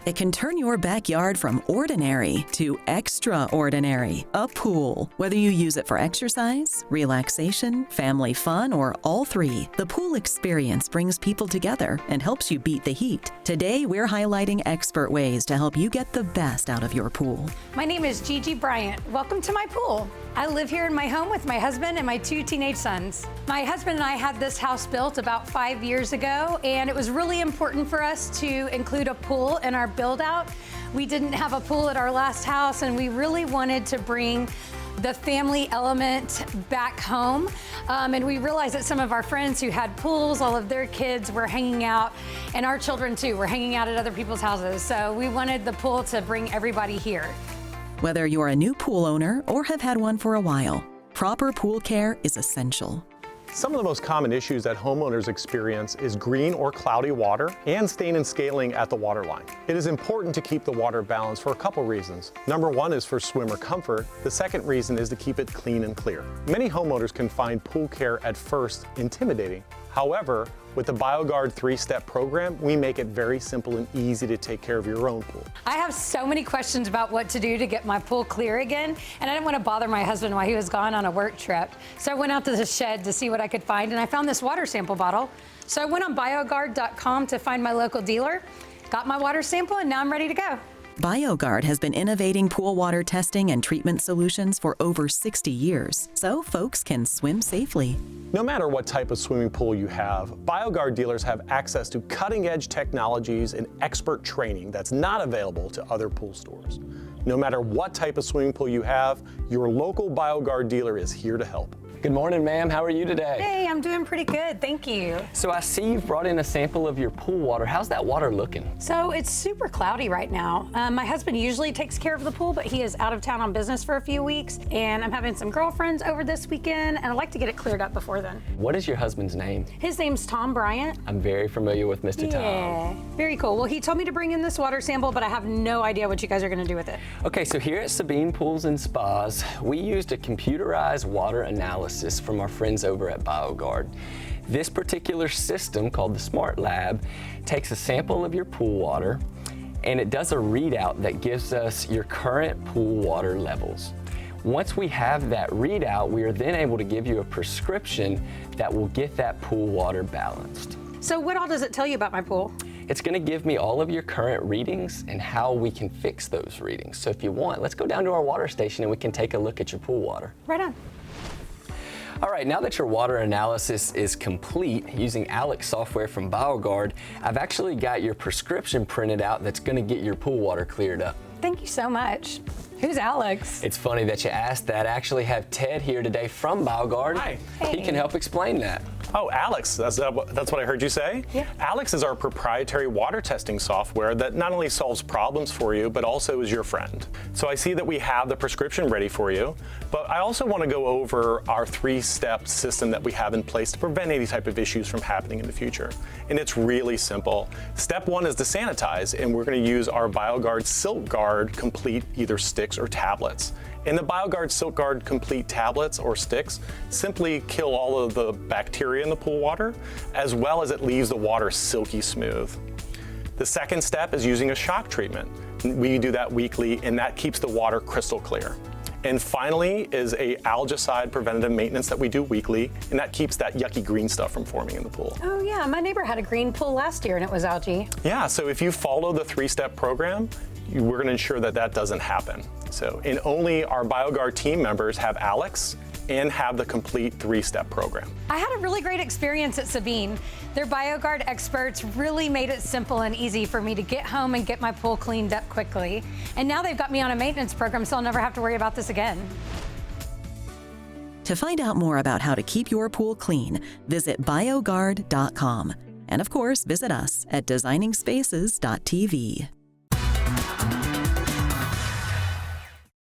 It can turn your backyard from ordinary to extraordinary. A pool. Whether you use it for exercise, relaxation, family fun, or all three, the pool experience brings people together and helps you beat the heat. Today, we're highlighting expert ways to help you get the best out of your pool. My name is Gigi Bryant. Welcome to my pool. I live here in my home with my husband and my 2 teenage sons. My husband and I had this house built about 5 years ago, and it was really important for us to include a pool in our build out. We didn't have a pool at our last house, and we really wanted to bring the family element back home. And we realized that some of our friends who had pools, all of their kids were hanging out, and our children too were hanging out at other people's houses. So we wanted the pool to bring everybody here. Whether you're a new pool owner or have had one for a while, proper pool care is essential. Some of the most common issues that homeowners experience is green or cloudy water and stain and scaling at the water line. It is important to keep the water balanced for a couple reasons. Number one is for swimmer comfort. The second reason is to keep it clean and clear. Many homeowners can find pool care at first intimidating. However, with the BioGuard 3-step program, we make it very simple and easy to take care of your own pool. I have so many questions about what to do to get my pool clear again, and I didn't want to bother my husband while he was gone on a work trip. So I went out to the shed to see what I could find, and I found this water sample bottle. So I went on BioGuard.com to find my local dealer, got my water sample, and now I'm ready to go. BioGuard has been innovating pool water testing and treatment solutions for over 60 years, so folks can swim safely. No matter what type of swimming pool you have, BioGuard dealers have access to cutting-edge technologies and expert training that's not available to other pool stores. No matter what type of swimming pool you have, your local BioGuard dealer is here to help. Good morning, ma'am. How are you today? Hey, I'm doing pretty good, thank you. So I see you've brought in a sample of your pool water. How's that water looking? So it's super cloudy right now. My husband usually takes care of the pool, but he is out of town on business for a few weeks, and I'm having some girlfriends over this weekend, and I'd like to get it cleared up before then. What is your husband's name? His name's Tom Bryant. I'm very familiar with Mr. Tom. Yeah, very cool. Well, he told me to bring in this water sample, but I have no idea what you guys are gonna do with it. Okay, so here at Sabine Pools and Spas, we used a computerized water analysis from our friends over at BioGuard. This particular system, called the Smart Lab, takes a sample of your pool water and it does a readout that gives us your current pool water levels. Once we have that readout, we are then able to give you a prescription that will get that pool water balanced. So what all does it tell you about my pool? It's going to give me all of your current readings and how we can fix those readings. So if you want, let's go down to our water station and we can take a look at your pool water. Right on. All right, now that your water analysis is complete using Alex software from BioGuard, I've actually got your prescription printed out that's going to get your pool water cleared up. Thank you so much. Who's Alex? It's funny that you asked that. I actually have Ted here today from BioGuard. Hi. He can help explain that. Oh, Alex, that's what I heard you say? Yeah. Alex is our proprietary water testing software that not only solves problems for you, but also is your friend. So I see that we have the prescription ready for you, but I also want to go over our 3-step system that we have in place to prevent any type of issues from happening in the future. And it's really simple. Step 1 is to sanitize, and we're going to use our BioGuard Silk Guard Complete either sticks or tablets. And the BioGuard Silk Guard Complete tablets or sticks simply kill all of the bacteria in the pool water, as well as it leaves the water silky smooth. The second step is using a shock treatment. We do that weekly, and that keeps the water crystal clear. And finally is a algicide preventative maintenance that we do weekly, and that keeps that yucky green stuff from forming in the pool. Oh yeah, my neighbor had a green pool last year and it was algae. Yeah, so if you follow the 3-step program, we're going to ensure that that doesn't happen. So, and only our BioGuard team members have Alex and have the complete 3-step program. I had a really great experience at Sabine. Their BioGuard experts really made it simple and easy for me to get home and get my pool cleaned up quickly. And now they've got me on a maintenance program, so I'll never have to worry about this again. To find out more about how to keep your pool clean, visit BioGuard.com. And of course, visit us at designingspaces.tv.